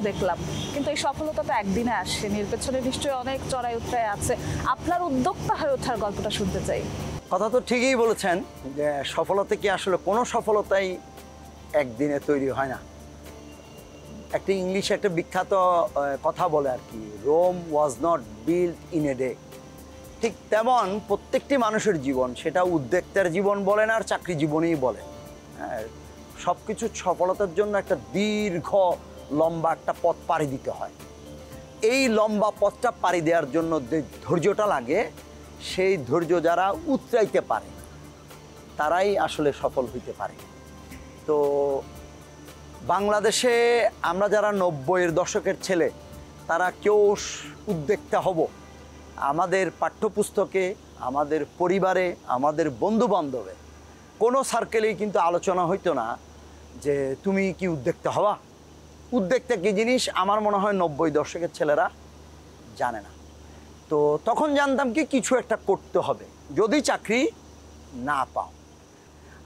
দেখলাম, কিন্তু এই সফলতা তো একদিনে আসেনি, এর পেছনে নিশ্চয়ই অনেক চড়াই উতরাই আছে। আপনার উদ্যোক্তা হয়ে ওঠার গল্পটা শুনতে চাই। কথা তো ঠিকই বলেছেন যে সফলতা কি আসলে কোনো সফলতাই একদিনে তৈরি হয় না। একটা ইংলিশে একটা বিখ্যাত কথা বলে আর কি, Rome was not built in a day. ঠিক তেমন প্রত্যেকটি মানুষের জীবন, সেটা উদ্যোক্তার জীবন বলেন আর চাকরি জীবনেই বলেন, হ্যাঁ, সব কিছুর সফলতার জন্য একটা দীর্ঘ লম্বা একটা পথ পাড়ি দিতে হয়। এই লম্বা পথটা পাড়ি দেওয়ার জন্য যে ধৈর্যটা লাগে, সেই ধৈর্য যারা উতরাইতে পারে তারাই আসলে সফল হইতে পারে। তো বাংলাদেশে আমরা যারা 90-এর দশকের ছেলে, তারা কেউ উদ্যোক্তা হব, আমাদের পাঠ্যপুস্তকে, আমাদের পরিবারে, আমাদের বন্ধুবান্ধবে কোনো সার্কেলেই কিন্তু আলোচনা হইতো না যে তুমি কি উদ্যোক্তা হওয়া। উদ্যোক্তা কী জিনিস আমার মনে হয় 90 দশকের ছেলেরা জানে না। তো তখন জানতাম কি কিছু একটা করতে হবে যদি চাকরি না পাও।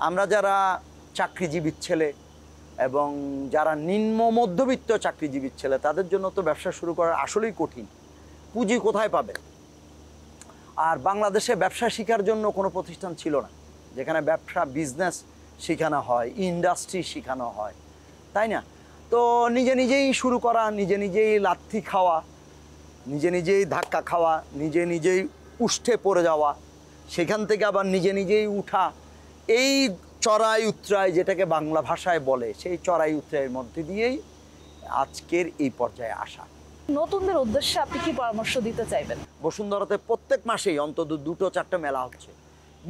আমরা যারা চাকরিজীবীর ছেলে এবং যারা নিম্ন মধ্যবিত্ত চাকরিজীবীর ছেলে, তাদের জন্য তো ব্যবসা শুরু করা আসলেই কঠিন। পুঁজি কোথায় পাবে? আর বাংলাদেশে ব্যবসা শেখার জন্য কোনো প্রতিষ্ঠান ছিল না যেখানে ব্যবসা বিজনেস শেখানো হয়, ইন্ডাস্ট্রি শেখানো হয়, তাই না? তো নিজে নিজেই শুরু করা, নিজে নিজেই লাথি খাওয়া, নিজে নিজেই ধাক্কা খাওয়া, নিজে নিজেই উষ্ঠে পড়ে যাওয়া, সেখান থেকে আবার নিজে নিজেই উঠা, এই চড়াই উতরাই যেটাকে বাংলা ভাষায় বলে, সেই চড়াই উতরাইয়ের মধ্যে দিয়েই আজকের এই পর্যায়ে আসা। নতুনদের উদ্দেশ্যে আপনি কি পরামর্শ দিতে চাইবেন? বসুন্ধরাতে প্রত্যেক মাসেই অন্তত 2-4টা মেলা হচ্ছে,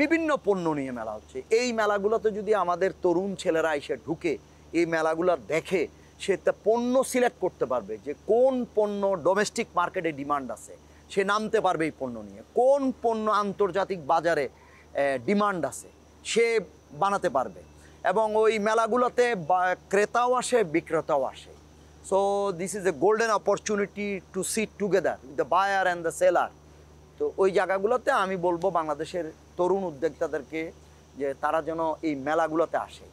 বিভিন্ন পণ্য নিয়ে মেলা হচ্ছে। এই মেলাগুলোতে যদি আমাদের তরুণ ছেলেরা এসে ঢুকে, এই মেলাগুলো দেখে, সে তা পণ্য সিলেক্ট করতে পারবে যে কোন পণ্য ডোমেস্টিক মার্কেটে ডিমান্ড আছে, সে নামতে পারবে এই পণ্য নিয়ে। কোন পণ্য আন্তর্জাতিক বাজারে ডিমান্ড আছে, সে বানাতে পারবে। এবং ওই মেলাগুলোতে ক্রেতাও আসে, বিক্রেতাও আসে। So this is a golden opportunity to sit together the buyer and the seller. তো ওই জায়গাগুলোতে আমি বলবো বাংলাদেশের তরুণ উদ্যোক্তাদেরকে যে তারা যেন এই মেলাগুলোতে আসে।